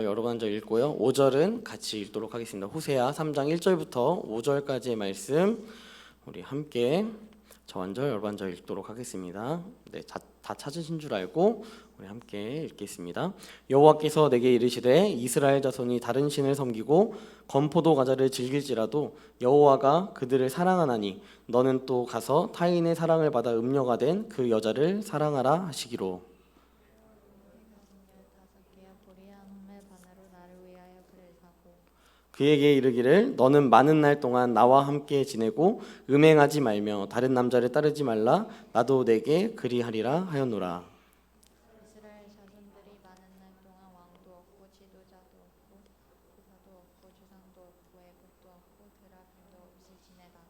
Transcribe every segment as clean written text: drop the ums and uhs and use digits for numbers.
여러 먼저 읽고요. 5절은 같이 읽도록 하겠습니다. 호세아 3장 1절부터 5절까지의 말씀 우리 함께 저 한 절, 여러 한 절 읽도록 하겠습니다. 네, 다 찾으신 줄 알고 우리 함께 읽겠습니다. 여호와께서 내게 이르시되 이스라엘 자손이 다른 신을 섬기고 건포도 과자를 즐길지라도 여호와가 그들을 사랑하나니 너는 또 가서 타인의 사랑을 받아 음녀가 된 그 여자를 사랑하라 하시기로. 그에게 이르기를 너는 많은 날 동안 나와 함께 지내고 음행하지 말며 다른 남자를 따르지 말라. 나도 내게 그리하리라 하였노라. 이스라엘 자손들이 많은 날 동안 왕도 없고 지도자도 없고 부사도 없고 주상도 없고 애국도 없고 드라빔도 없이 지내다가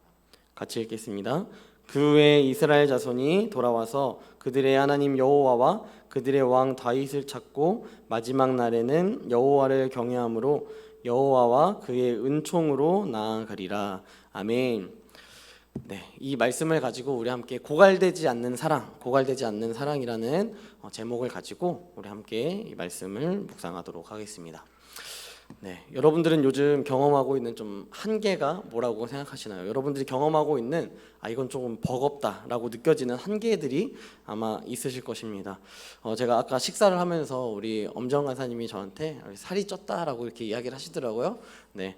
같이 읽겠습니다. 그 후에 이스라엘 자손이 돌아와서 그들의 하나님 여호와와 그들의 왕 다윗을 찾고 마지막 날에는 여호와를 경외함으로 여호와와 그의 은총으로 나아가리라. 아멘. 네, 이 말씀을 가지고 우리 함께 고갈되지 않는 사랑, 고갈되지 않는 사랑이라는 제목을 가지고 우리 함께 이 말씀을 묵상하도록 하겠습니다. 네, 여러분들은 요즘 경험하고 있는 좀 한계가 뭐라고 생각하시나요? 여러분들이 경험하고 있는 이건 조금 버겁다라고 느껴지는 한계들이 아마 있으실 것입니다. 제가 아까 식사를 하면서 우리 엄정 간사님이 저한테 살이 쪘다라고 이렇게 이야기를 하시더라고요. 네,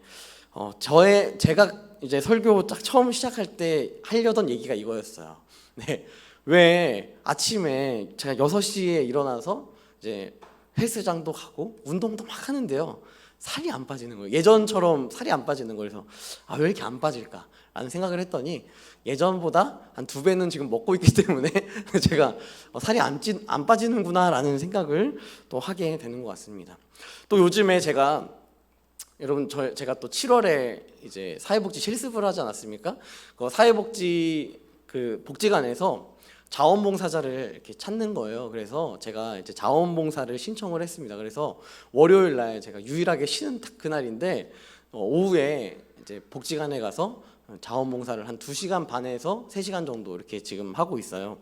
제가 이제 설교 딱 처음 시작할 때 하려던 얘기가 이거였어요. 네, 왜 아침에 제가 6시에 일어나서 이제 헬스장도 가고 운동도 막 하는데요. 살이 안 빠지는 거예요. 예전처럼 살이 안 빠지는 거예요. 그래서 왜 이렇게 안 빠질까? 라는 생각을 했더니 예전보다 한 2배는 지금 먹고 있기 때문에 제가 살이 안 빠지는구나 라는 생각을 또 하게 되는 것 같습니다. 또 요즘에 제가 또 7월에 이제 사회복지 실습을 하지 않았습니까? 그 사회복지 그 복지관에서 자원봉사자를 이렇게 찾는 거예요. 그래서 제가 이제 자원봉사를 신청을 했습니다. 그래서 월요일 날 제가 유일하게 쉬는 그날인데 오후에 이제 복지관에 가서 자원봉사를 한 2시간 반에서 3시간 정도 이렇게 지금 하고 있어요.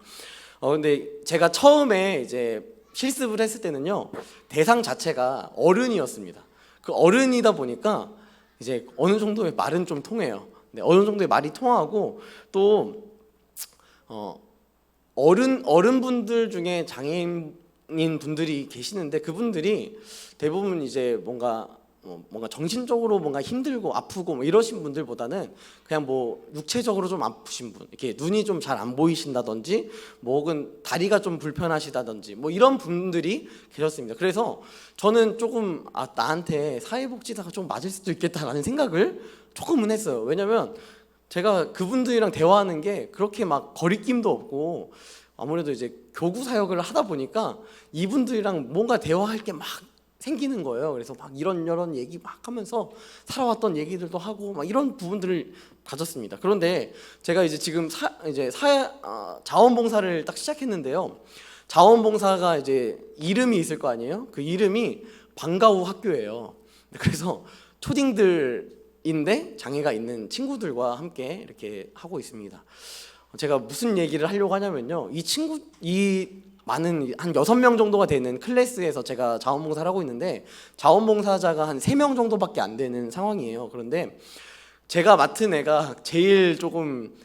근데 제가 처음에 이제 실습을 했을 때는요, 대상 자체가 어른이었습니다. 그 어른이다 보니까 이제 어느 정도의 말은 좀 통해요. 네, 어느 정도의 말이 통하고 또 어른분들 중에 장애인 분들이 계시는데 그분들이 대부분 이제 뭔가 정신적으로 뭔가 힘들고 아프고 뭐 이러신 분들보다는 그냥 뭐 육체적으로 좀 아프신 분, 이렇게 눈이 좀 잘 안 보이신다든지 뭐 혹은 다리가 좀 불편하시다든지 뭐 이런 분들이 계셨습니다. 그래서 저는 조금 나한테 사회복지사가 좀 맞을 수도 있겠다라는 생각을 조금은 했어요. 왜냐면 제가 그분들이랑 대화하는 게 그렇게 막 거리낌도 없고 아무래도 이제 교구 사역을 하다 보니까 이분들이랑 뭔가 대화할 게 막 생기는 거예요. 그래서 막 이런 얘기 막 하면서 살아왔던 얘기들도 하고 막 이런 부분들을 가졌습니다. 그런데 제가 이제 지금 자원봉사를 딱 시작했는데요. 자원봉사가 이제 이름이 있을 거 아니에요? 그 이름이 방과후 학교예요. 그래서 초딩들인데 장애가 있는 친구들과 함께 이렇게 하고 있습니다. 제가 무슨 얘기를 하려고 하냐면요, 많은 한 6명 정도가 되는 클래스에서 제가 자원봉사를 하고 있는데 자원봉사자가 한 3명 정도밖에 안 되는 상황이에요. 그런데 제가 맡은 애가 제일 조금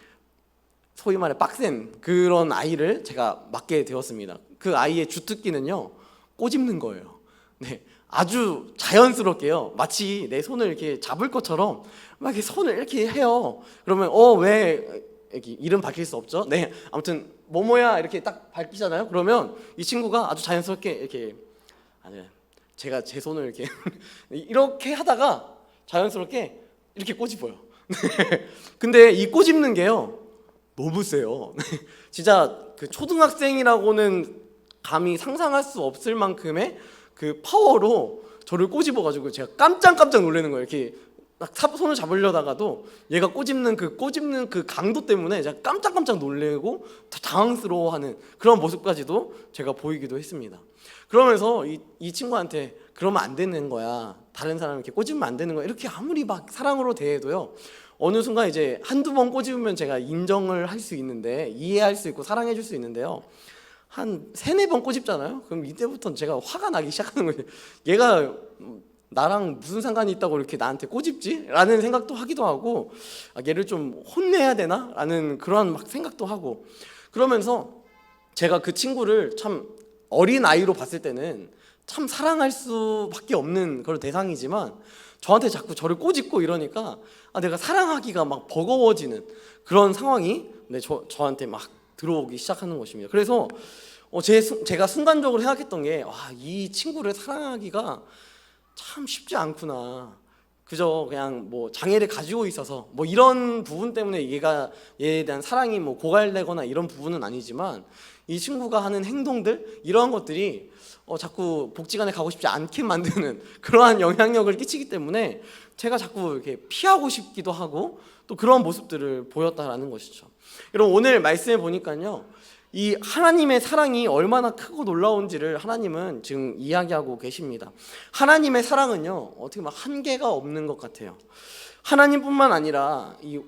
소위 말해 빡센 그런 아이를 제가 맡게 되었습니다. 그 아이의 주특기는요, 꼬집는 거예요. 네, 아주 자연스럽게요, 마치 내 손을 이렇게 잡을 것처럼 막 이렇게 손을 이렇게 해요. 그러면 왜 이렇게 이름 밝힐 수 없죠? 네, 아무튼 뭐뭐야 이렇게 딱 밝히잖아요. 그러면 이 친구가 아주 자연스럽게 이렇게 제가 제 손을 이렇게 이렇게 하다가 자연스럽게 이렇게 꼬집어요. 근데 이 꼬집는 게요 너무 세요. 진짜 그 초등학생이라고는 감히 상상할 수 없을 만큼의 그 파워로 저를 꼬집어가지고 제가 깜짝 놀라는 거예요. 이렇게 딱 손을 잡으려다가도 얘가 꼬집는 그 강도 때문에 제가 깜짝 놀래고 당황스러워하는 그런 모습까지도 제가 보이기도 했습니다. 그러면서 이 친구한테 그러면 안 되는 거야, 다른 사람 이렇게 꼬집으면 안 되는 거야, 이렇게 아무리 막 사랑으로 대해도요, 어느 순간 이제 한두 번 꼬집으면 제가 인정을 할 수 있는데, 이해할 수 있고 사랑해 줄 수 있는데요, 한 3-4번 꼬집잖아요. 그럼 이때부터 제가 화가 나기 시작하는 거예요. 얘가 나랑 무슨 상관이 있다고 이렇게 나한테 꼬집지? 라는 생각도 하기도 하고, 얘를 좀 혼내야 되나? 라는 그런 막 생각도 하고, 그러면서 제가 그 친구를 참 어린 아이로 봤을 때는 참 사랑할 수밖에 없는 그런 대상이지만, 저한테 자꾸 저를 꼬집고 이러니까 내가 사랑하기가 막 버거워지는 그런 상황이 저한테 막 들어오기 시작하는 것입니다. 그래서 제가 순간적으로 생각했던 게, 이 친구를 사랑하기가 참 쉽지 않구나. 그저 그냥 뭐 장애를 가지고 있어서 뭐 이런 부분 때문에 얘에 대한 사랑이 뭐 고갈되거나 이런 부분은 아니지만, 이 친구가 하는 행동들, 이러한 것들이 자꾸 복지관에 가고 싶지 않게 만드는 그러한 영향력을 끼치기 때문에 제가 자꾸 이렇게 피하고 싶기도 하고 또 그런 모습들을 보였다라는 것이죠. 여러분, 오늘 말씀해 보니까요, 이 하나님의 사랑이 얼마나 크고 놀라운지를 하나님은 지금 이야기하고 계십니다. 하나님의 사랑은요, 어떻게 보면 한계가 없는 것 같아요. 하나님뿐만 아니라 이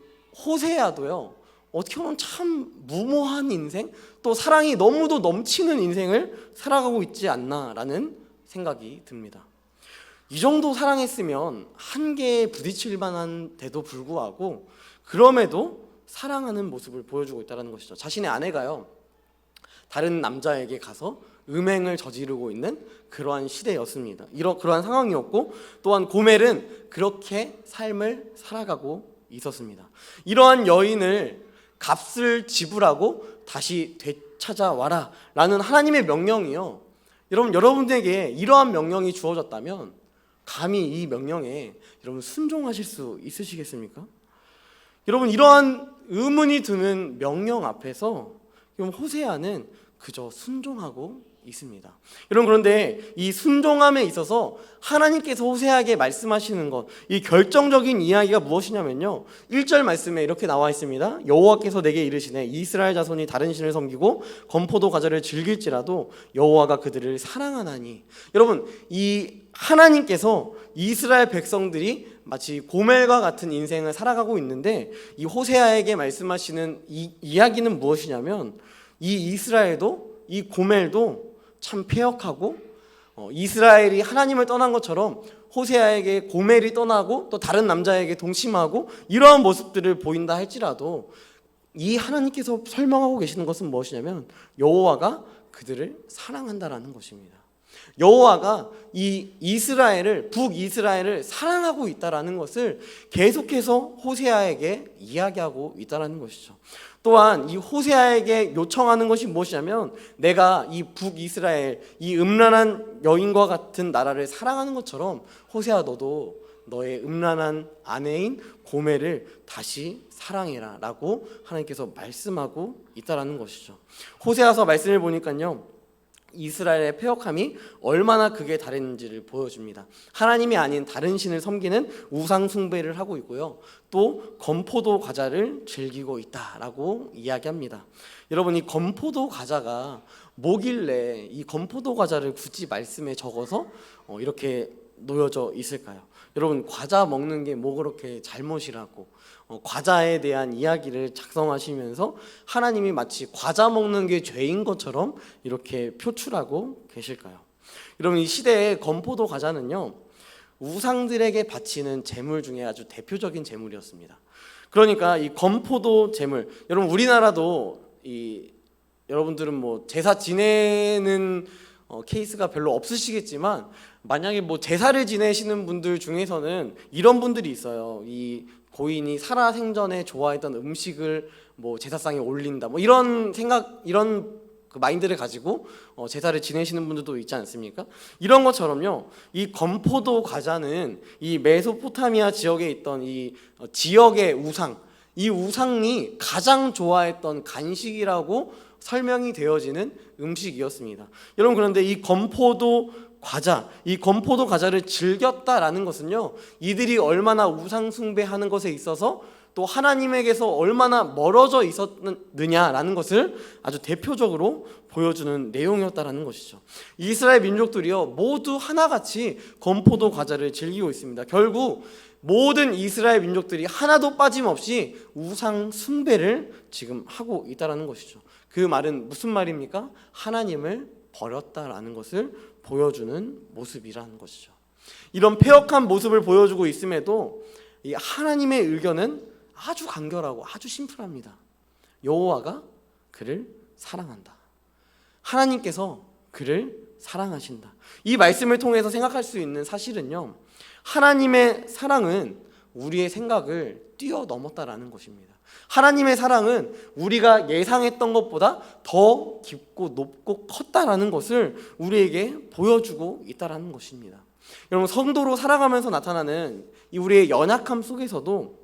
호세아도요, 어떻게 보면 참 무모한 인생, 또 사랑이 너무도 넘치는 인생을 살아가고 있지 않나라는 생각이 듭니다. 이 정도 사랑했으면 한계에 부딪힐 만한데도 불구하고 그럼에도 사랑하는 모습을 보여주고 있다는 것이죠. 자신의 아내가요, 다른 남자에게 가서 음행을 저지르고 있는 그러한 시대였습니다. 그러한 상황이었고, 또한 고멜은 그렇게 삶을 살아가고 있었습니다. 이러한 여인을 값을 지불하고 다시 되찾아와라 라는 하나님의 명령이요, 여러분에게 이러한 명령이 주어졌다면 감히 이 명령에 여러분 순종하실 수 있으시겠습니까? 여러분, 이러한 의문이 드는 명령 앞에서 호세아는 그저 순종하고 있습니다. 여러분, 그런데 이 순종함에 있어서 하나님께서 호세아에게 말씀하시는 것, 이 결정적인 이야기가 무엇이냐면요, 1절 말씀에 이렇게 나와 있습니다. 여호와께서 내게 이르시되 이스라엘 자손이 다른 신을 섬기고 건포도 과자를 즐길지라도 여호와가 그들을 사랑하나니. 여러분, 이 하나님께서 이스라엘 백성들이 마치 고멜과 같은 인생을 살아가고 있는데, 이 호세아에게 말씀하시는 이 이야기는 무엇이냐면, 이 이스라엘도, 이 고멜도 참 패역하고, 이스라엘이 하나님을 떠난 것처럼 호세아에게 고멜이 떠나고 또 다른 남자에게 동침하고 이러한 모습들을 보인다 할지라도, 이 하나님께서 설명하고 계시는 것은 무엇이냐면 여호와가 그들을 사랑한다라는 것입니다. 여호와가 이 북이스라엘을 사랑하고 있다라는 것을 계속해서 호세아에게 이야기하고 있다라는 것이죠. 또한 이 호세아에게 요청하는 것이 무엇이냐면, 내가 이 북이스라엘, 이 음란한 여인과 같은 나라를 사랑하는 것처럼 호세아, 너도 너의 음란한 아내인 고멜을 다시 사랑해라 라고 하나님께서 말씀하고 있다라는 것이죠. 호세아서 말씀을 보니까요, 이스라엘의 패역함이 얼마나 극에 달했는지를 보여줍니다. 하나님이 아닌 다른 신을 섬기는 우상 숭배를 하고 있고요, 또 건포도 과자를 즐기고 있다라고 이야기합니다. 여러분, 이 건포도 과자가 뭐길래 이 건포도 과자를 굳이 말씀에 적어서 이렇게 놓여져 있을까요? 여러분, 과자 먹는 게 뭐 그렇게 잘못이라고 과자에 대한 이야기를 작성하시면서 하나님이 마치 과자 먹는 게 죄인 것처럼 이렇게 표출하고 계실까요? 여러분, 이 시대의 건포도 과자는요, 우상들에게 바치는 제물 중에 아주 대표적인 제물이었습니다. 그러니까 이 건포도 제물, 여러분 우리나라도 여러분들은 뭐 제사 지내는 케이스가 별로 없으시겠지만, 만약에 뭐 제사를 지내시는 분들 중에서는 이런 분들이 있어요. 이 고인이 살아생전에 좋아했던 음식을 뭐 제사상에 올린다, 뭐 이런 생각, 이런 그 마인드를 가지고 제사를 지내시는 분들도 있지 않습니까? 이런 것처럼요, 이 건포도 과자는 이 메소포타미아 지역에 있던 이 지역의 우상, 이 우상이 가장 좋아했던 간식이라고 설명이 되어지는 음식이었습니다. 여러분, 그런데 이 건포도 과자를 즐겼다라는 것은요, 이들이 얼마나 우상 숭배하는 것에 있어서 또 하나님에게서 얼마나 멀어져 있었느냐라는 것을 아주 대표적으로 보여주는 내용이었다라는 것이죠. 이스라엘 민족들이요 모두 하나같이 건포도 과자를 즐기고 있습니다. 결국 모든 이스라엘 민족들이 하나도 빠짐없이 우상 숭배를 지금 하고 있다라는 것이죠. 그 말은 무슨 말입니까? 하나님을 버렸다라는 것을 보여주는 모습이라는 것이죠. 이런 패역한 모습을 보여주고 있음에도 이 하나님의 의견은 아주 간결하고 아주 심플합니다. 여호와가 그를 사랑한다. 하나님께서 그를 사랑하신다. 이 말씀을 통해서 생각할 수 있는 사실은요, 하나님의 사랑은 우리의 생각을 뛰어넘었다라는 것입니다. 하나님의 사랑은 우리가 예상했던 것보다 더 깊고 높고 컸다라는 것을 우리에게 보여주고 있다라는 것입니다. 여러분, 성도로 살아가면서 나타나는 이 우리의 연약함 속에서도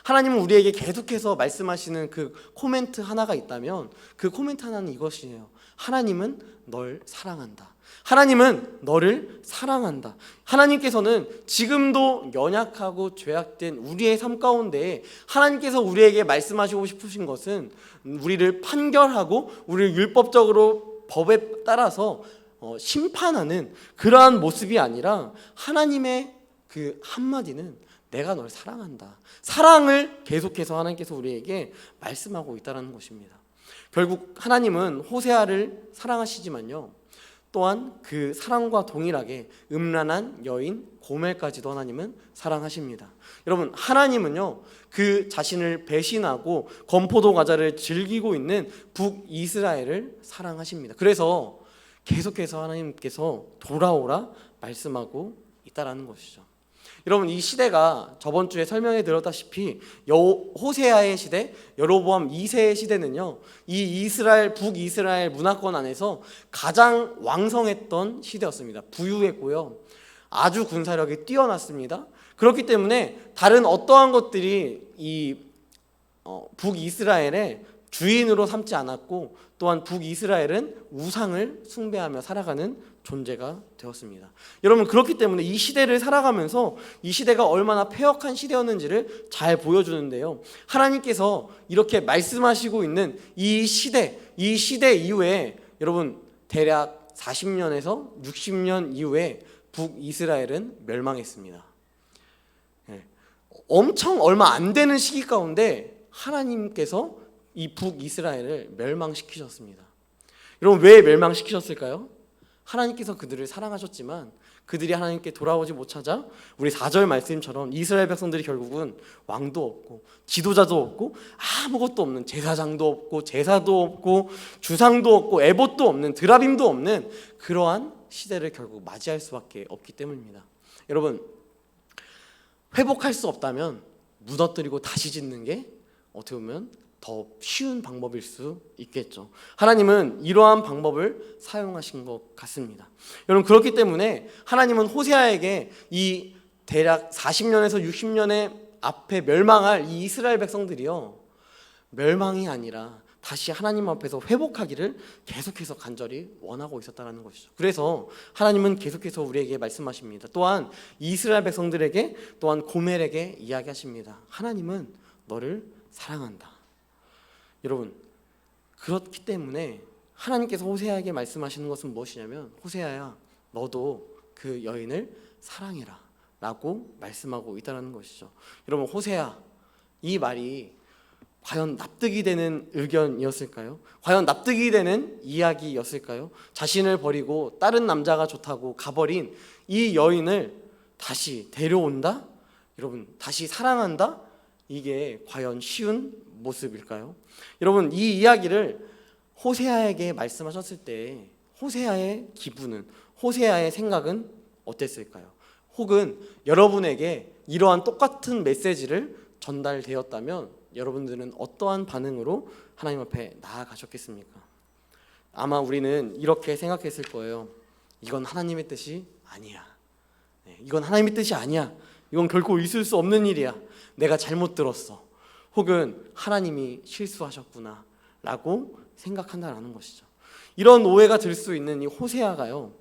하나님은 우리에게 계속해서 말씀하시는 그 코멘트 하나가 있다면 그 코멘트 하나는 이것이에요. 하나님은 널 사랑한다. 하나님은 너를 사랑한다. 하나님께서는 지금도 연약하고 죄악된 우리의 삶 가운데 하나님께서 우리에게 말씀하시고 싶으신 것은 우리를 판결하고 우리를 율법적으로 법에 따라서 심판하는 그러한 모습이 아니라 하나님의 그 한마디는 내가 널 사랑한다. 사랑을 계속해서 하나님께서 우리에게 말씀하고 있다는 것입니다. 결국 하나님은 호세아를 사랑하시지만요, 또한 그 사랑과 동일하게 음란한 여인 고멜까지도 하나님은 사랑하십니다. 여러분, 하나님은요 그 자신을 배신하고 건포도 과자를 즐기고 있는 북이스라엘을 사랑하십니다. 그래서 계속해서 하나님께서 돌아오라 말씀하고 있다라는 것이죠. 여러분, 이 시대가 저번 주에 설명해 드렸다시피 호세아의 시대, 여로보암 2세의 시대는요, 이 이스라엘 북이스라엘 문화권 안에서 가장 왕성했던 시대였습니다. 부유했고요, 아주 군사력이 뛰어났습니다. 그렇기 때문에 다른 어떠한 것들이 이 북이스라엘의 주인으로 삼지 않았고, 또한 북이스라엘은 우상을 숭배하며 살아가는 존재가 되었습니다. 여러분, 그렇기 때문에 이 시대를 살아가면서 이 시대가 얼마나 패역한 시대였는지를 잘 보여주는데요, 하나님께서 이렇게 말씀하시고 있는 이 시대 이후에 여러분 대략 40년에서 60년 이후에 북이스라엘은 멸망했습니다. 엄청 얼마 안 되는 시기 가운데 하나님께서 이 북이스라엘을 멸망시키셨습니다. 여러분, 왜 멸망시키셨을까요? 하나님께서 그들을 사랑하셨지만 그들이 하나님께 돌아오지 못하자 우리 4절 말씀처럼 이스라엘 백성들이 결국은 왕도 없고 지도자도 없고 아무것도 없는, 제사장도 없고 제사도 없고 주상도 없고 에봇도 없는, 드라빔도 없는 그러한 시대를 결국 맞이할 수밖에 없기 때문입니다. 여러분, 회복할 수 없다면 무너뜨리고 다시 짓는 게 어떻게 보면 더 쉬운 방법일 수 있겠죠. 하나님은 이러한 방법을 사용하신 것 같습니다. 여러분, 그렇기 때문에 하나님은 호세아에게 이 대략 40년에서 60년의 앞에 멸망할 이 이스라엘 백성들이요, 멸망이 아니라 다시 하나님 앞에서 회복하기를 계속해서 간절히 원하고 있었다는 것이죠. 그래서 하나님은 계속해서 우리에게 말씀하십니다. 또한 이스라엘 백성들에게, 또한 고멜에게 이야기하십니다. 하나님은 너를 사랑한다. 여러분, 그렇기 때문에 하나님께서 호세아에게 말씀하시는 것은 무엇이냐면, 호세아야, 너도 그 여인을 사랑해라 라고 말씀하고 있다는 것이죠. 여러분, 호세아, 이 말이 과연 납득이 되는 의견이었을까요? 과연 납득이 되는 이야기였을까요? 자신을 버리고 다른 남자가 좋다고 가버린 이 여인을 다시 데려온다? 여러분, 다시 사랑한다? 이게 과연 쉬운 모습일까요? 여러분, 이 이야기를 호세아에게 말씀하셨을 때 호세아의 기분은, 호세아의 생각은 어땠을까요? 혹은 여러분에게 이러한 똑같은 메시지를 전달되었다면 여러분들은 어떠한 반응으로 하나님 앞에 나아가셨겠습니까? 아마 우리는 이렇게 생각했을 거예요. 이건 하나님의 뜻이 아니야. 이건 하나님의 뜻이 아니야. 이건 결코 있을 수 없는 일이야. 내가 잘못 들었어. 혹은 하나님이 실수하셨구나 라고 생각한다라는 것이죠. 이런 오해가 들 수 있는 이 호세아가요,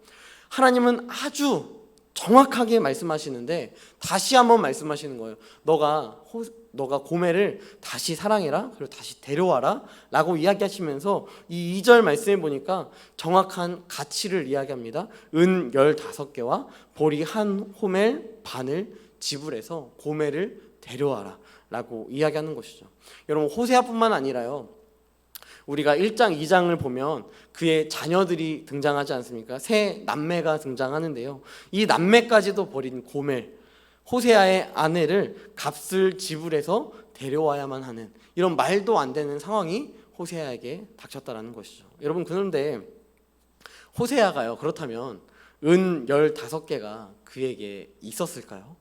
하나님은 아주 정확하게 말씀하시는데 다시 한번 말씀하시는 거예요. 너가 너가 고멜을 다시 사랑해라, 그리고 다시 데려와라 라고 이야기하시면서 이 2절 말씀에 보니까 정확한 가치를 이야기합니다. 은 15개와 보리 한 호멜 반을 지불해서 고멜을 데려와라 라고 이야기하는 것이죠. 여러분, 호세아뿐만 아니라요, 우리가 1장 2장을 보면 그의 자녀들이 등장하지 않습니까? 세 남매가 등장하는데요, 이 남매까지도 버린 고멜, 호세아의 아내를 값을 지불해서 데려와야만 하는 이런 말도 안 되는 상황이 호세아에게 닥쳤다라는 것이죠. 여러분, 그런데 호세아가요, 그렇다면 은 15개가 그에게 있었을까요?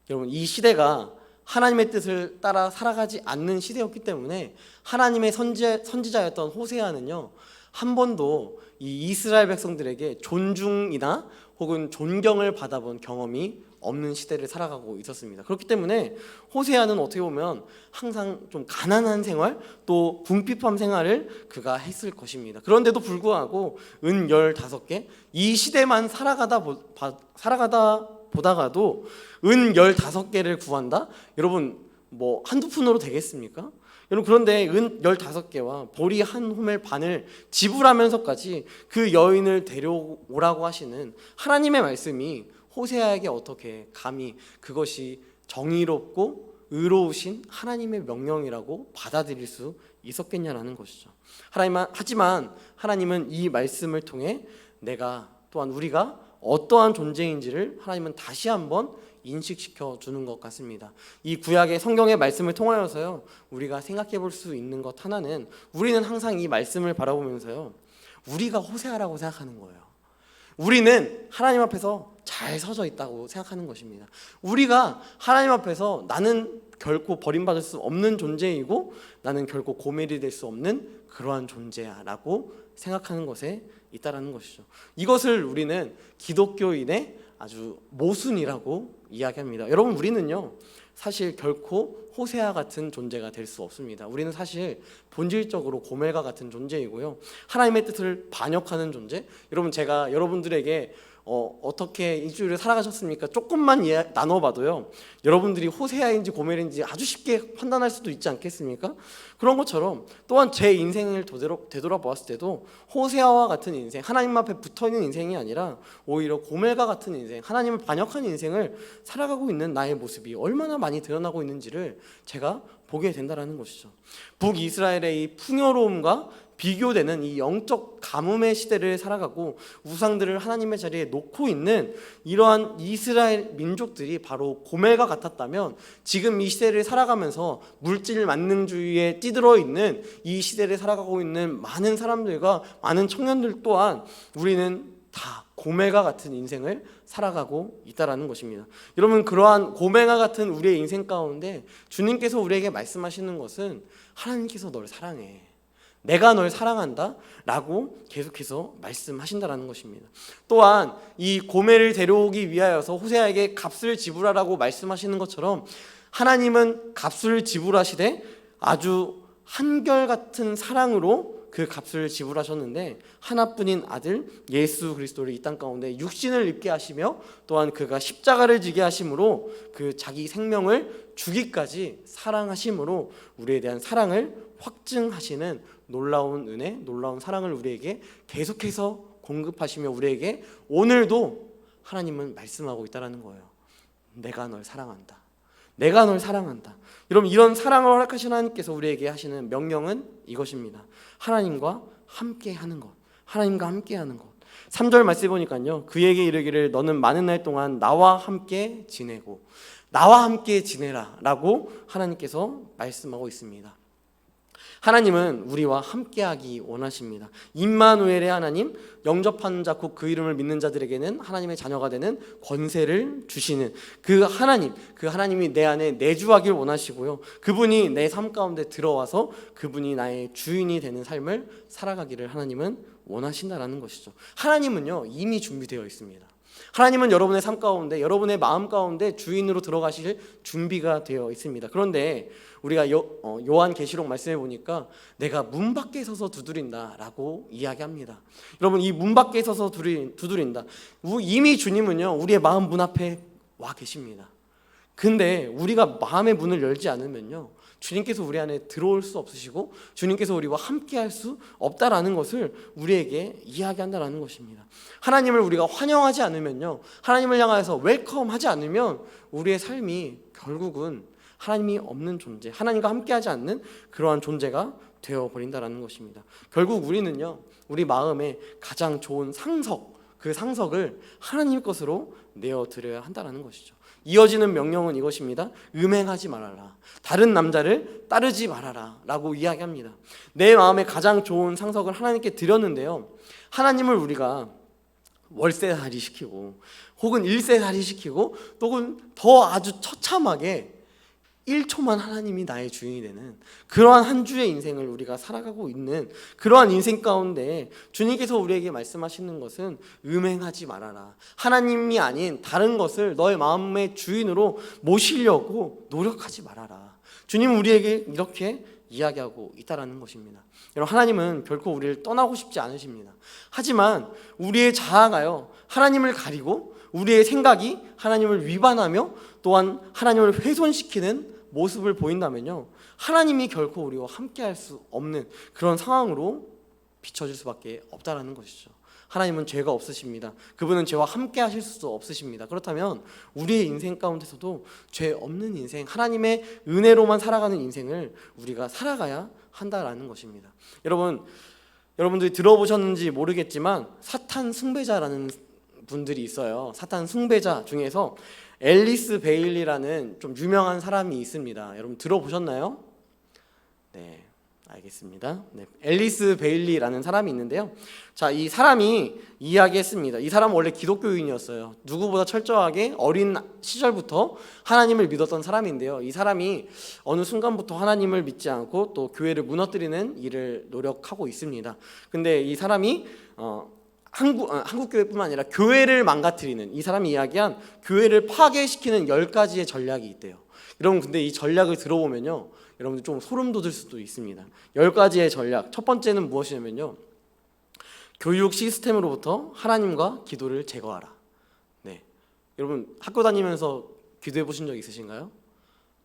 여러분, 이 시대가 하나님의 뜻을 따라 살아가지 않는 시대였기 때문에 하나님의 선지자였던 호세아는요, 한 번도 이 이스라엘 백성들에게 존중이나 혹은 존경을 받아본 경험이 없는 시대를 살아가고 있었습니다. 그렇기 때문에 호세아는 어떻게 보면 항상 좀 가난한 생활, 또 궁핍한 생활을 그가 했을 것입니다. 그런데도 불구하고 은 15개, 이 시대만 살아가다 보다가도 은 15개를 구한다? 여러분, 뭐 한두 푼으로 되겠습니까? 여러분, 그런데 은 15개와 보리 한 호멜 반을 지불하면서까지 그 여인을 데려오라고 하시는 하나님의 말씀이 호세아에게 어떻게 감히 그것이 정의롭고 의로우신 하나님의 명령이라고 받아들일 수 있었겠냐라는 것이죠. 하지만 하나님은 이 말씀을 통해 내가 또한 우리가 어떠한 존재인지를 하나님은 다시 한번 인식시켜 주는 것 같습니다. 이 구약의 성경의 말씀을 통하여서요, 우리가 생각해 볼 수 있는 것 하나는, 우리는 항상 이 말씀을 바라보면서요, 우리가 호세아라고 생각하는 거예요. 우리는 하나님 앞에서 잘 서져 있다고 생각하는 것입니다. 우리가 하나님 앞에서 나는 결코 버림받을 수 없는 존재이고 나는 결코 고멜이 될 수 없는 그러한 존재야 라고 생각하는 것에 있다라는 것이죠. 이것을 우리는 기독교인의 아주 모순이라고 이야기합니다. 여러분, 우리는요, 사실 결코 호세아 같은 존재가 될 수 없습니다. 우리는 사실 본질적으로 고멜과 같은 존재이고요, 하나님의 뜻을 반역하는 존재. 여러분, 제가 여러분들에게 어떻게 일주일을 살아가셨습니까? 조금만 나눠봐도요, 여러분들이 호세아인지 고멜인지 아주 쉽게 판단할 수도 있지 않겠습니까? 그런 것처럼 또한 제 인생을 되돌아보았을 때도 호세아와 같은 인생, 하나님 앞에 붙어있는 인생이 아니라 오히려 고멜과 같은 인생, 하나님을 반역한 인생을 살아가고 있는 나의 모습이 얼마나 많이 드러나고 있는지를 제가 보게 된다는 것이죠. 북이스라엘의 이 풍요로움과 비교되는 이 영적 가뭄의 시대를 살아가고 우상들을 하나님의 자리에 놓고 있는 이러한 이스라엘 민족들이 바로 고멜과 같았다면, 지금 이 시대를 살아가면서 물질 만능주의에 찌들어 있는 이 시대를 살아가고 있는 많은 사람들과 많은 청년들 또한 우리는 다 고멜과 같은 인생을 살아가고 있다라는 것입니다. 여러분, 그러한 고멜과 같은 우리의 인생 가운데 주님께서 우리에게 말씀하시는 것은, 하나님께서 널 사랑해, 내가 널 사랑한다 라고 계속해서 말씀하신다라는 것입니다. 또한 이 고멜을 데려오기 위하여서 호세아에게 값을 지불하라고 말씀하시는 것처럼, 하나님은 값을 지불하시되 아주 한결같은 사랑으로 그 값을 지불하셨는데, 하나뿐인 아들 예수 그리스도를 이 땅 가운데 육신을 입게 하시며, 또한 그가 십자가를 지게 하심으로 그 자기 생명을 주기까지 사랑하심으로 우리에 대한 사랑을 확증하시는 놀라운 은혜, 놀라운 사랑을 우리에게 계속해서 공급하시며 우리에게 오늘도 하나님은 말씀하고 있다는 거예요. 내가 널 사랑한다, 내가 널 사랑한다. 여러분, 이런 사랑을 허락하신 하나님께서 우리에게 하시는 명령은 이것입니다. 하나님과 함께 하는 것, 하나님과 함께 하는 것. 3절 말씀해 보니까요, 그에게 이르기를 너는 많은 날 동안 나와 함께 지내고 나와 함께 지내라 라고 하나님께서 말씀하고 있습니다. 하나님은 우리와 함께하기 원하십니다. 임마누엘의 하나님, 영접하는 자 곧 그 이름을 믿는 자들에게는 하나님의 자녀가 되는 권세를 주시는 그 하나님이 내 안에 내주하길 원하시고요, 그분이 내 삶 가운데 들어와서 그분이 나의 주인이 되는 삶을 살아가기를 하나님은 원하신다라는 것이죠. 하나님은요, 이미 준비되어 있습니다. 하나님은 여러분의 삶 가운데, 여러분의 마음 가운데 주인으로 들어가실 준비가 되어 있습니다. 그런데 우리가 요한계시록 말씀해 보니까 내가 문 밖에 서서 두드린다라고 이야기합니다. 여러분, 이 문 밖에 서서 두드린다, 이미 주님은요, 우리의 마음 문 앞에 와 계십니다. 근데 우리가 마음의 문을 열지 않으면요, 주님께서 우리 안에 들어올 수 없으시고 주님께서 우리와 함께 할 수 없다라는 것을 우리에게 이야기한다라는 것입니다. 하나님을 우리가 환영하지 않으면요, 하나님을 향해서 웰컴하지 않으면 우리의 삶이 결국은 하나님이 없는 존재, 하나님과 함께하지 않는 그러한 존재가 되어버린다라는 것입니다. 결국 우리는요, 우리 마음에 가장 좋은 상석, 그 상석을 하나님 것으로 내어드려야 한다는 것이죠. 이어지는 명령은 이것입니다. 음행하지 말아라. 다른 남자를 따르지 말아라 라고 이야기합니다. 내 마음에 가장 좋은 상석을 하나님께 드렸는데요, 하나님을 우리가 월세살이 시키고 혹은 일세살이 시키고 또는 더 아주 처참하게 1초만 하나님이 나의 주인이 되는 그러한 한 주의 인생을 우리가 살아가고 있는 그러한 인생 가운데 주님께서 우리에게 말씀하시는 것은 음행하지 말아라. 하나님이 아닌 다른 것을 너의 마음의 주인으로 모시려고 노력하지 말아라. 주님은 우리에게 이렇게 이야기하고 있다라는 것입니다. 여러분, 하나님은 결코 우리를 떠나고 싶지 않으십니다. 하지만 우리의 자아가요, 하나님을 가리고 우리의 생각이 하나님을 위반하며 또한 하나님을 훼손시키는 모습을 보인다면요, 하나님이 결코 우리와 함께할 수 없는 그런 상황으로 비춰질 수밖에 없다라는 것이죠. 하나님은 죄가 없으십니다. 그분은 죄와 함께 하실 수 없으십니다. 그렇다면 우리의 인생 가운데서도 죄 없는 인생, 하나님의 은혜로만 살아가는 인생을 우리가 살아가야 한다라는 것입니다. 여러분들이 들어보셨는지 모르겠지만 사탄 숭배자라는 분들이 있어요. 사탄 숭배자 중에서 앨리스 베일리라는 좀 유명한 사람이 있습니다. 여러분 들어보셨나요? 네, 알겠습니다. 네, 앨리스 베일리라는 사람이 있는데요. 자, 이 사람이 이야기했습니다. 이 사람은 원래 기독교인이었어요. 누구보다 철저하게 어린 시절부터 하나님을 믿었던 사람인데요. 이 사람이 어느 순간부터 하나님을 믿지 않고 또 교회를 무너뜨리는 일을 노력하고 있습니다. 근데 이 사람이 한국 교회뿐만 아니라 교회를 망가뜨리는, 이 사람이 이야기한 교회를 파괴시키는 10가지의 전략이 있대요. 여러분, 근데 이 전략을 들어보면요, 여러분들 좀 소름 돋을 수도 있습니다. 10가지의 전략. 첫 번째는 무엇이냐면요, 교육 시스템으로부터 하나님과 기도를 제거하라. 네, 여러분 학교 다니면서 기도해 보신 적 있으신가요?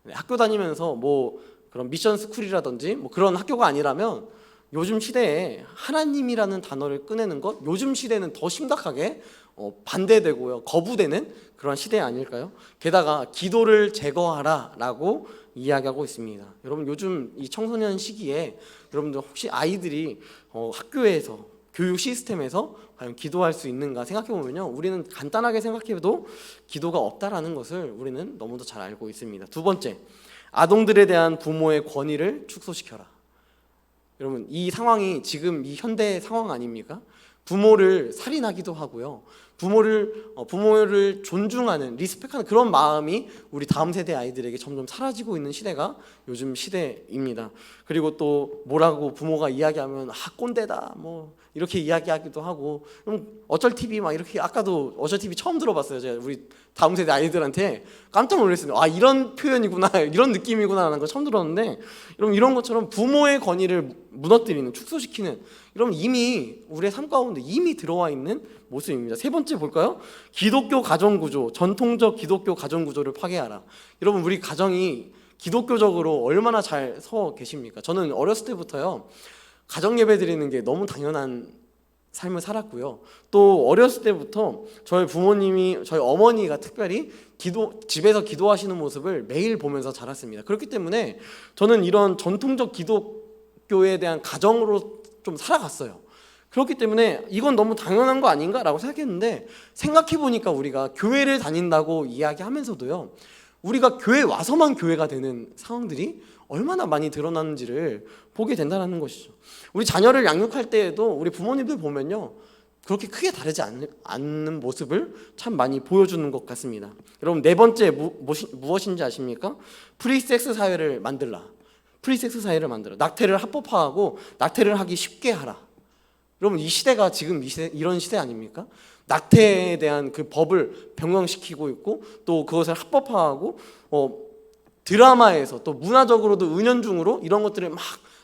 네, 학교 다니면서 뭐 그런 미션 스쿨이라든지 뭐 그런 학교가 아니라면 요즘 시대에 하나님이라는 단어를 꺼내는 것, 요즘 시대는 더 심각하게 반대되고요, 거부되는 그런 시대 아닐까요? 게다가 기도를 제거하라 라고 이야기하고 있습니다. 여러분, 요즘 이 청소년 시기에 여러분들 혹시 아이들이 학교에서 교육 시스템에서 과연 기도할 수 있는가 생각해보면요, 우리는 간단하게 생각해도 기도가 없다라는 것을 우리는 너무도 잘 알고 있습니다. 두 번째, 아동들에 대한 부모의 권위를 축소시켜라. 여러분, 이 상황이 지금 이 현대 상황 아닙니까? 부모를 살인하기도 하고요, 부모를 존중하는, 리스펙하는 그런 마음이 우리 다음 세대 아이들에게 점점 사라지고 있는 시대가 요즘 시대입니다. 그리고 또 뭐라고 부모가 이야기하면 꼰대다 뭐 이렇게 이야기하기도 하고, 어쩔 TV 막 이렇게, 아까도 어쩔 TV 처음 들어봤어요. 제가 우리 다음 세대 아이들한테 깜짝 놀랐어요. 아, 이런 표현이구나, 이런 느낌이구나 하는 걸 처음 들었는데, 여러분, 이런 것처럼 부모의 권위를 무너뜨리는, 축소시키는, 여러분 이미 우리의 삶 가운데 이미 들어와 있는 모습입니다. 세 번째 볼까요? 기독교 가정구조, 전통적 기독교 가정구조를 파괴하라. 여러분, 우리 가정이 기독교적으로 얼마나 잘 서 계십니까? 저는 어렸을 때부터요, 가정 예배 드리는 게 너무 당연한 삶을 살았고요, 또 어렸을 때부터 저희 부모님이, 저희 어머니가 특별히 집에서 기도하시는 모습을 매일 보면서 자랐습니다. 그렇기 때문에 저는 이런 전통적 기독교에 대한 가정으로 좀 살아갔어요. 그렇기 때문에 이건 너무 당연한 거 아닌가라고 생각했는데, 생각해보니까 우리가 교회를 다닌다고 이야기하면서도요, 우리가 교회 와서만 교회가 되는 상황들이 얼마나 많이 드러나는지를 보게 된다는 것이죠. 우리 자녀를 양육할 때에도 우리 부모님들 보면요, 그렇게 크게 다르지 않는 모습을 참 많이 보여주는 것 같습니다. 여러분, 네 번째 무엇인지 아십니까? 프리섹스 사회를 만들라. 프리섹스 사회를 만들어 낙태를 합법화하고 낙태를 하기 쉽게 하라. 여러분, 이 시대가 지금 이런 시대 아닙니까? 낙태에 대한 그 법을 변경시키고 있고, 또 그것을 합법화하고, 드라마에서 또 문화적으로도 은연중으로 이런 것들을 막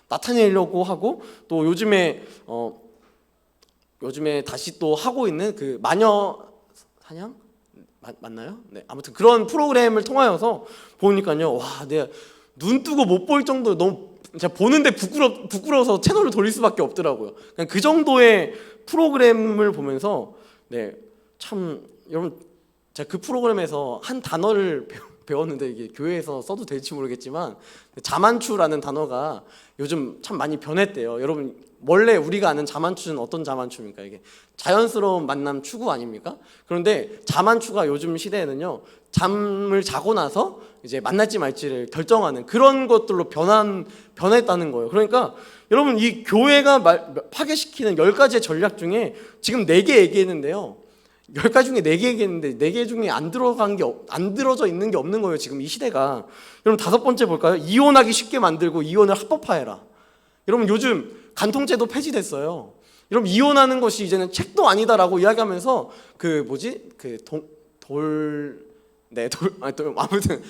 나타내려고 하고, 또 요즘에 다시 또 하고 있는 그 마녀 사냥? 맞나요? 네, 아무튼 그런 프로그램을 통하여서 보니까요, 와, 내가 눈 뜨고 못 볼 정도로 너무 제가 보는데 부끄러워서 채널을 돌릴 수밖에 없더라고요. 그냥 그 정도의 프로그램을 보면서 네, 참 여러분 제가 그 프로그램에서 한 단어를 배웠는데 이게 교회에서 써도 될지 모르겠지만 자만추라는 단어가 요즘 참 많이 변했대요. 여러분 원래 우리가 아는 자만추는 어떤 자만추입니까? 이게 자연스러운 만남 추구 아닙니까? 그런데 자만추가 요즘 시대에는요, 잠을 자고 나서 이제 만날지 말지를 결정하는 그런 것들로 변했다는 거예요. 그러니까 여러분 이 교회가 파괴시키는 10가지의 전략 중에 지금 4개 얘기했는데요, 10가지 중에 4개 얘기했는데 4개 중에 안 들어져 있는 게 없는 거예요. 지금 이 시대가. 여러분 5번째 볼까요? 이혼하기 쉽게 만들고 이혼을 합법화해라. 여러분 요즘 간통죄도 폐지됐어요. 여러분 이혼하는 것이 이제는 책도 아니다라고 이야기하면서 아무튼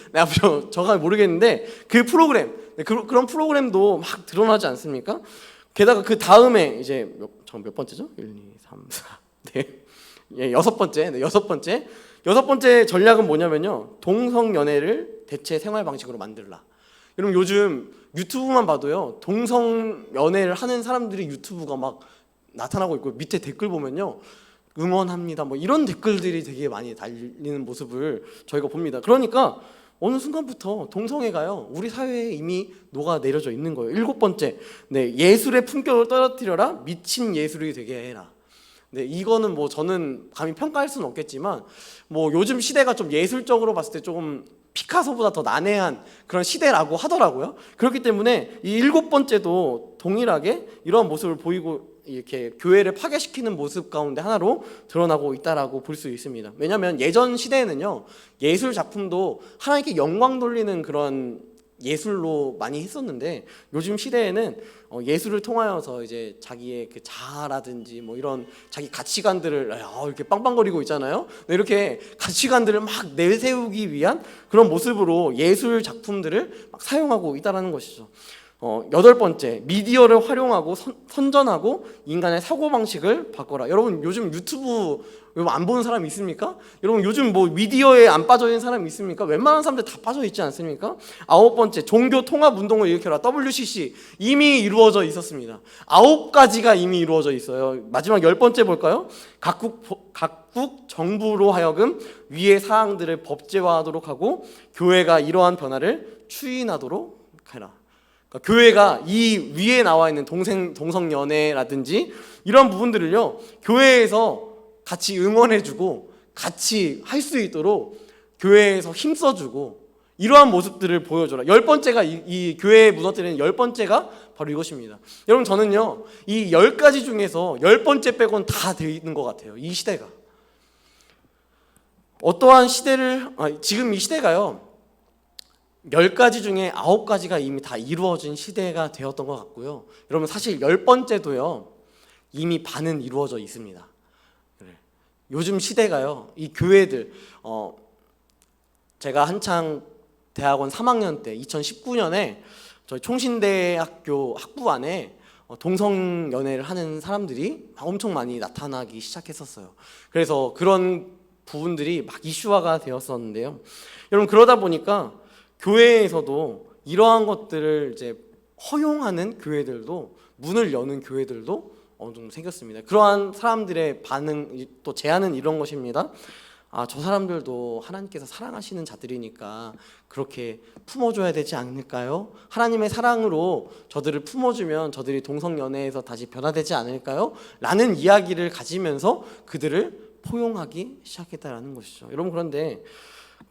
저가 모르겠는데 그 프로그램, 그런 프로그램도 막 드러나지 않습니까? 게다가 그 다음에 이제 몇 번째죠? 1, 2, 3, 4, 네. 예, 6번째. 여섯 번째 전략은 뭐냐면요, 동성 연애를 대체 생활 방식으로 만들라. 여러분 요즘 유튜브만 봐도요, 동성 연애를 하는 사람들이 유튜브가 막 나타나고 있고, 밑에 댓글 보면요, 응원합니다 뭐 이런 댓글들이 되게 많이 달리는 모습을 저희가 봅니다. 그러니까 어느 순간부터 동성애가요, 우리 사회에 이미 녹아내려져 있는 거예요. 7번째, 네, 예술의 품격을 떨어뜨려라. 미친 예술이 되게 해라. 네, 이거는 뭐 저는 감히 평가할 수는 없겠지만 뭐 요즘 시대가 좀 예술적으로 봤을 때 조금 피카소보다 더 난해한 그런 시대라고 하더라고요. 그렇기 때문에 이 7번째도 동일하게 이러한 모습을 보이고 이렇게 교회를 파괴시키는 모습 가운데 하나로 드러나고 있다라고 볼 수 있습니다. 왜냐하면 예전 시대에는요, 예술 작품도 하나님께 영광 돌리는 그런 예술로 많이 했었는데, 요즘 시대에는 예술을 통하여서 이제 자기의 그 자아라든지 뭐 이런 자기 가치관들을 이렇게 빵빵거리고 있잖아요. 이렇게 가치관들을 막 내세우기 위한 그런 모습으로 예술 작품들을 막 사용하고 있다라는 것이죠. 8번째, 미디어를 활용하고 선전하고 인간의 사고방식을 바꿔라. 여러분 요즘 유튜브 안 보는 사람 있습니까? 여러분 요즘 뭐 미디어에 안 빠져 있는 사람 있습니까? 웬만한 사람들 다 빠져 있지 않습니까? 9번째, 종교 통합 운동을 일으켜라. WCC 이미 이루어져 있었습니다. 9가지가 이미 이루어져 있어요. 마지막 10번째 볼까요? 각국 정부로 하여금 위의 사항들을 법제화하도록 하고 교회가 이러한 변화를 추인하도록 해라. 그러니까 교회가 이 위에 나와 있는 동성 연애라든지 이런 부분들을요, 교회에서 같이 응원해주고 같이 할 수 있도록 교회에서 힘써주고 이러한 모습들을 보여줘라. 10번째가 이 교회에 무너뜨리는 10번째가 바로 이것입니다. 여러분 저는요, 이 10가지 중에서 10번째 빼고는 다 되어 있는 것 같아요. 이 시대가 어떠한 지금 이 시대가요, 10가지 중에 9가지가 이미 다 이루어진 시대가 되었던 것 같고요. 여러분 사실 10번째도요, 이미 반은 이루어져 있습니다. 요즘 시대가요, 이 교회들, 제가 한창 대학원 3학년 때 2019년에 저희 총신대학교 학부 안에 동성 연애를 하는 사람들이 엄청 많이 나타나기 시작했었어요. 그래서 그런 부분들이 막 이슈화가 되었었는데요. 여러분 그러다 보니까 교회에서도 이러한 것들을 이제 허용하는 교회들도, 문을 여는 교회들도 어느 정도 생겼습니다. 그러한 사람들의 반응, 또 제안은 이런 것입니다. 저 사람들도 하나님께서 사랑하시는 자들이니까 그렇게 품어줘야 되지 않을까요? 하나님의 사랑으로 저들을 품어주면 저들이 동성연애에서 다시 변화되지 않을까요? 라는 이야기를 가지면서 그들을 포용하기 시작했다는 것이죠. 여러분 그런데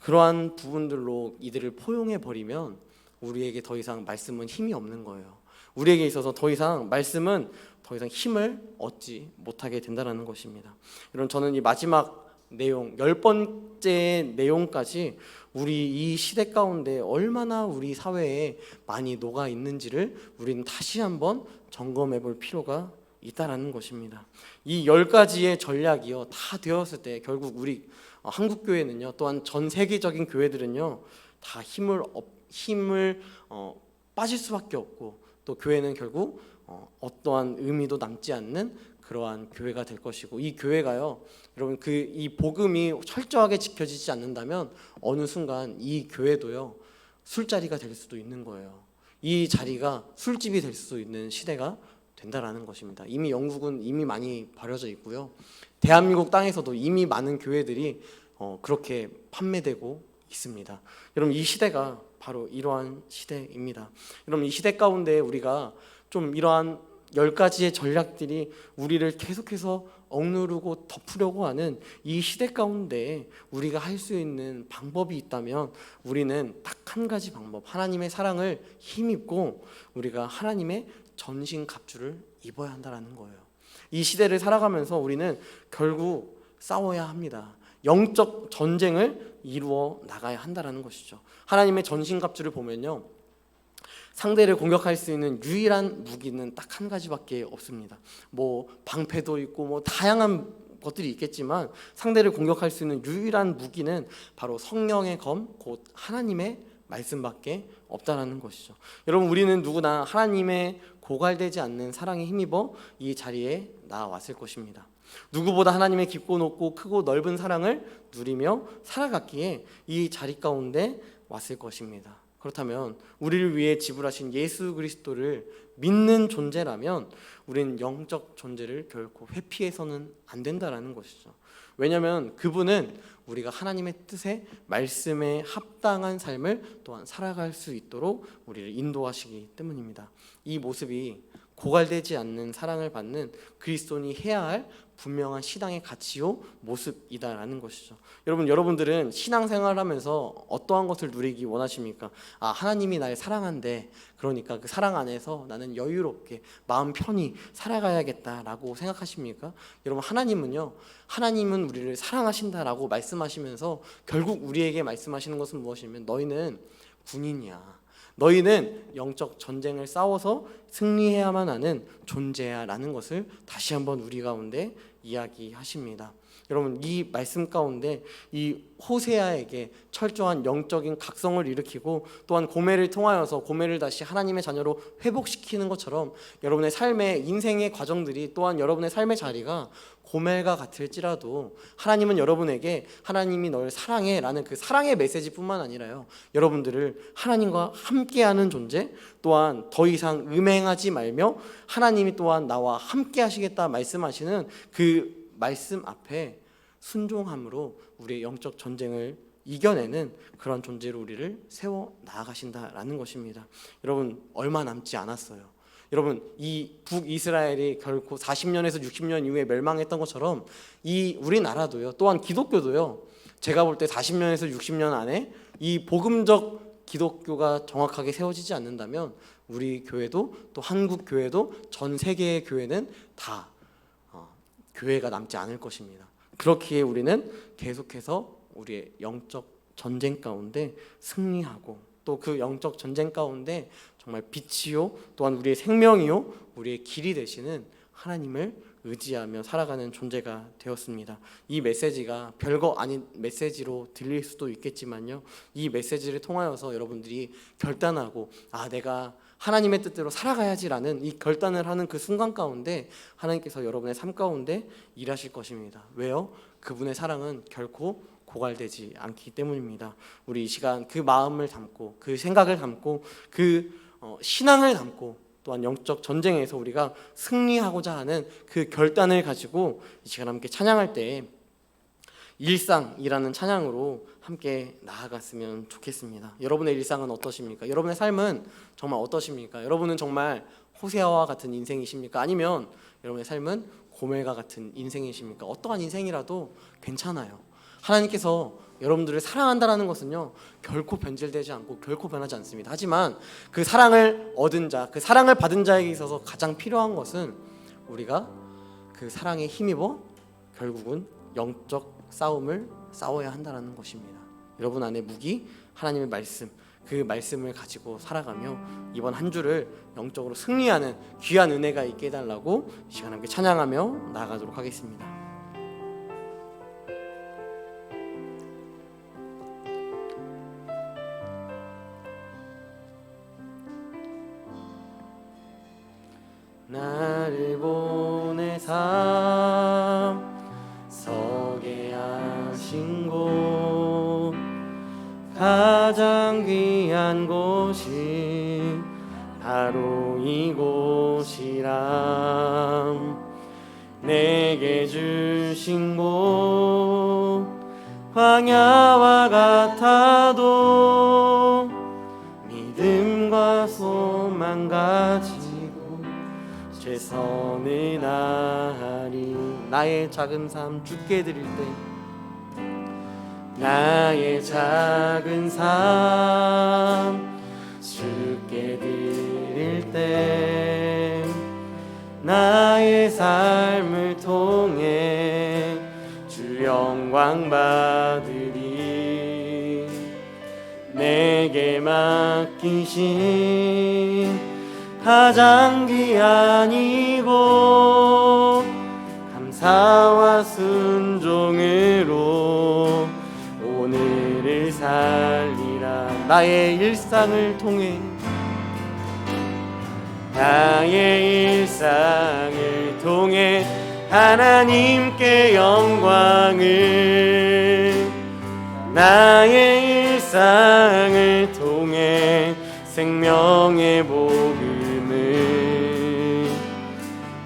그러한 부분들로 이들을 포용해버리면 우리에게 더 이상 말씀은 힘이 없는 거예요. 우리에게 있어서 더 이상 말씀은 더 이상 힘을 얻지 못하게 된다는 것입니다. 여러분 저는 이 마지막 내용 10번째 내용까지 우리 이 시대 가운데 얼마나 우리 사회에 많이 녹아 있는지를 우리는 다시 한번 점검해 볼 필요가 있다라는 것입니다. 이 10가지의 전략이요 다 되었을 때 결국 우리 한국 교회는요, 또한 전 세계적인 교회들은요 다 힘을 빠질 수밖에 없고, 또 교회는 결국 어떠한 의미도 남지 않는 그러한 교회가 될 것이고, 이 교회가요, 여러분 이 복음이 철저하게 지켜지지 않는다면 어느 순간 이 교회도요 술자리가 될 수도 있는 거예요. 이 자리가 술집이 될 수 있는 시대가 된다라는 것입니다. 이미 영국은 이미 많이 버려져 있고요. 대한민국 땅에서도 이미 많은 교회들이 그렇게 판매되고 있습니다. 여러분 이 시대가 바로 이러한 시대입니다. 여러분 이 시대 가운데 우리가 좀 이러한 10가지의 전략들이 우리를 계속해서 억누르고 덮으려고 하는 이 시대 가운데 우리가 할 수 있는 방법이 있다면 우리는 딱 한 가지 방법, 하나님의 사랑을 힘입고 우리가 하나님의 전신갑주를 입어야 한다는 거예요. 이 시대를 살아가면서 우리는 결국 싸워야 합니다. 영적 전쟁을 이루어 나가야 한다는 것이죠. 하나님의 전신갑주를 보면요, 상대를 공격할 수 있는 유일한 무기는 딱 한 가지밖에 없습니다. 뭐 방패도 있고 뭐 다양한 것들이 있겠지만 상대를 공격할 수 있는 유일한 무기는 바로 성령의 검, 곧 하나님의 말씀밖에 없다라는 것이죠. 여러분 우리는 누구나 하나님의 고갈되지 않는 사랑에 힘입어 이 자리에 나왔을 것입니다. 누구보다 하나님의 깊고 높고 크고 넓은 사랑을 누리며 살아갔기에 이 자리 가운데 왔을 것입니다. 그렇다면 우리를 위해 지불하신 예수 그리스도를 믿는 존재라면 우리는 영적 존재를 결코 회피해서는 안 된다라는 것이죠. 왜냐하면 그분은 우리가 하나님의 뜻에 말씀에 합당한 삶을 또한 살아갈 수 있도록 우리를 인도하시기 때문입니다. 이 모습이 고갈되지 않는 사랑을 받는 그리스도인이 해야 할 분명한 신앙의 가치요 모습이다라는 것이죠. 여러분들은 신앙생활을 하면서 어떠한 것을 누리기 원하십니까? 하나님이 날 사랑한대, 그러니까 그 사랑 안에서 나는 여유롭게 마음 편히 살아가야겠다라고 생각하십니까? 여러분 하나님은 우리를 사랑하신다라고 말씀하시면서 결국 우리에게 말씀하시는 것은 무엇이냐면 너희는 군인이야. 너희는 영적 전쟁을 싸워서 승리해야만 하는 존재야 라는 것을 다시 한번 우리 가운데 이야기하십니다. 여러분 이 말씀 가운데 이 호세아에게 철저한 영적인 각성을 일으키고 또한 고멜을 통하여서 고멜을 다시 하나님의 자녀로 회복시키는 것처럼 여러분의 삶의 인생의 과정들이 또한 여러분의 삶의 자리가 고멜과 같을지라도 하나님은 여러분에게 하나님이 널 사랑해 라는 그 사랑의 메시지뿐만 아니라요, 여러분들을 하나님과 함께하는 존재, 또한 더 이상 음행하지 말며 하나님이 또한 나와 함께 하시겠다 말씀하시는 그 말씀 앞에 순종함으로 우리의 영적 전쟁을 이겨내는 그런 존재로 우리를 세워 나아가신다라는 것입니다. 여러분 얼마 남지 않았어요. 여러분 이 북이스라엘이 결코 40년에서 60년 이후에 멸망했던 것처럼 이 우리나라도요, 또한 기독교도요, 제가 볼 때 40년에서 60년 안에 이 복음적 기독교가 정확하게 세워지지 않는다면 우리 교회도 또 한국 교회도 전 세계의 교회는 다 교회가 남지 않을 것입니다. 그렇기에 우리는 계속해서 우리의 영적 전쟁 가운데 승리하고 또 그 영적 전쟁 가운데 정말 빛이요 또한 우리의 생명이요 우리의 길이 되시는 하나님을 의지하며 살아가는 존재가 되었습니다. 이 메시지가 별거 아닌 메시지로 들릴 수도 있겠지만요, 이 메시지를 통하여서 여러분들이 결단하고 내가 하나님의 뜻대로 살아가야지라는 이 결단을 하는 그 순간 가운데 하나님께서 여러분의 삶 가운데 일하실 것입니다. 왜요? 그분의 사랑은 결코 고갈되지 않기 때문입니다. 우리 이 시간 그 마음을 담고 그 생각을 담고 그 신앙을 담고 또한 영적 전쟁에서 우리가 승리하고자 하는 그 결단을 가지고 이 시간 함께 찬양할 때 일상이라는 찬양으로 함께 나아갔으면 좋겠습니다. 여러분의 일상은 어떠십니까? 여러분의 삶은 정말 어떠십니까? 여러분은 정말 호세아와 같은 인생이십니까? 아니면 여러분의 삶은 고멜과 같은 인생이십니까? 어떠한 인생이라도 괜찮아요. 하나님께서 여러분들을 사랑한다는 것은요 결코 변질되지 않고 결코 변하지 않습니다. 하지만 그 사랑을 얻은 자, 그 사랑을 받은 자에게 있어서 가장 필요한 것은 우리가 그 사랑에 힘입어 결국은 영적 싸움을 싸워야 한다는 것입니다. 여러분 안에 무기 하나님의 말씀, 그 말씀을 가지고 살아가며 이번 한 주를 영적으로 승리하는 귀한 은혜가 있게 해달라고 이 시간 함께 찬양하며 나아가도록 하겠습니다. 나를 보내 가장 귀한 곳이 바로 이곳이라. 내게 주신 곳 광야와 같아도 믿음과 소망 가지고 최선을 다하리. 나의 작은 삶 주께 드릴 때, 나의 작은 삶 주께 드릴 때, 나의 삶을 통해 주 영광 받으리. 내게 맡기신 가장 귀한 이곳 감사와 순종으로 오늘을 살리라. 나의 일상을 통해, 나의 일상을 통해 하나님께 영광을, 나의 일상을 통해 생명의 복음을,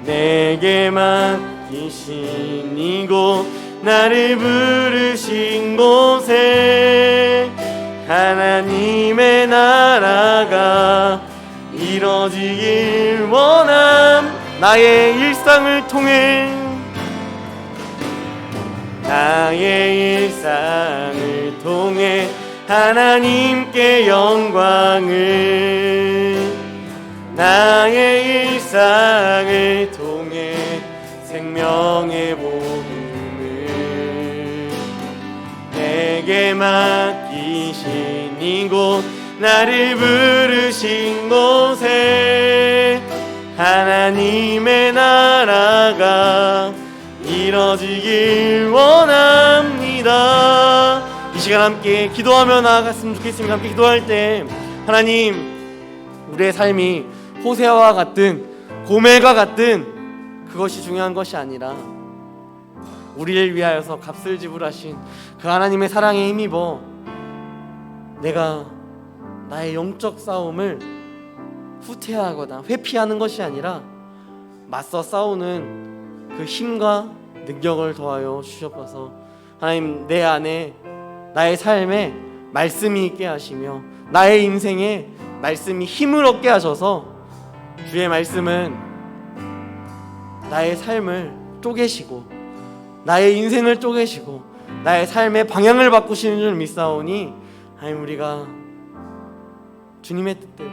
내게 맡기신 이곳 나를 부르신 곳에 하나님의 나라가 이뤄지길 원함. 나의 일상을 통해, 나의 일상을 통해 하나님께 영광을, 나의 일상을 통해 생명의 복음을, 내게 맡기신 이곳 나를 부르신 곳에 하나님의 나라가 이뤄지길 원합니다. 이 시간 함께 기도하며 나아갔으면 좋겠습니다. 함께 기도할 때, 하나님, 우리의 삶이 호세아와 같은, 고멜과 같은 그것이 중요한 것이 아니라 우리를 위하여서 값을 지불하신 그 하나님의 사랑에 힘입어 내가 나의 영적 싸움을 후퇴하거나 회피하는 것이 아니라 맞서 싸우는 그 힘과 능력을 더하여 주셔서 하나님, 내 안에, 나의 삶에 말씀이 있게 하시며 나의 인생에 말씀이 힘을 얻게 하셔서 주의 말씀은 나의 삶을 쪼개시고 나의 인생을 쪼개시고 나의 삶의 방향을 바꾸시는 줄 믿사오니 하나님, 우리가 주님의 뜻대로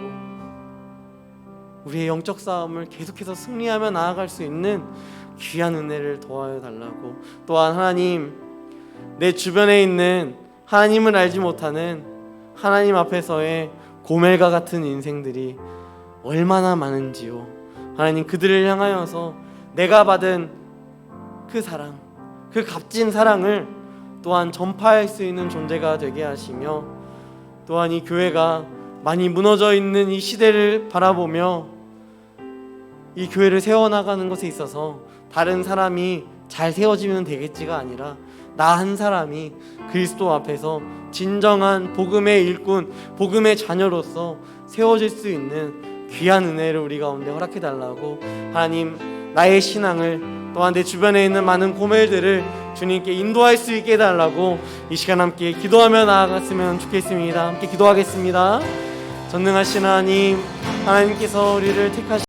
우리의 영적 싸움을 계속해서 승리하며 나아갈 수 있는 귀한 은혜를 도와여 달라고, 또한 하나님, 내 주변에 있는 하나님을 알지 못하는 하나님 앞에서의 고멜과 같은 인생들이 얼마나 많은지요. 하나님, 그들을 향하여서 내가 받은 그 사랑, 그 값진 사랑을 또한 전파할 수 있는 존재가 되게 하시며, 또한 이 교회가 많이 무너져 있는 이 시대를 바라보며 이 교회를 세워나가는 것에 있어서 다른 사람이 잘 세워지면 되겠지가 아니라 나 한 사람이 그리스도 앞에서 진정한 복음의 일꾼, 복음의 자녀로서 세워질 수 있는 귀한 은혜를 우리 가운데 허락해 달라고, 하나님, 나의 신앙을, 또한 내 주변에 있는 많은 고멜들을 주님께 인도할 수 있게 해달라고 이 시간 함께 기도하며 나아갔으면 좋겠습니다. 함께 기도하겠습니다. 전능하신 하나님, 하나님께서 우리를 택하신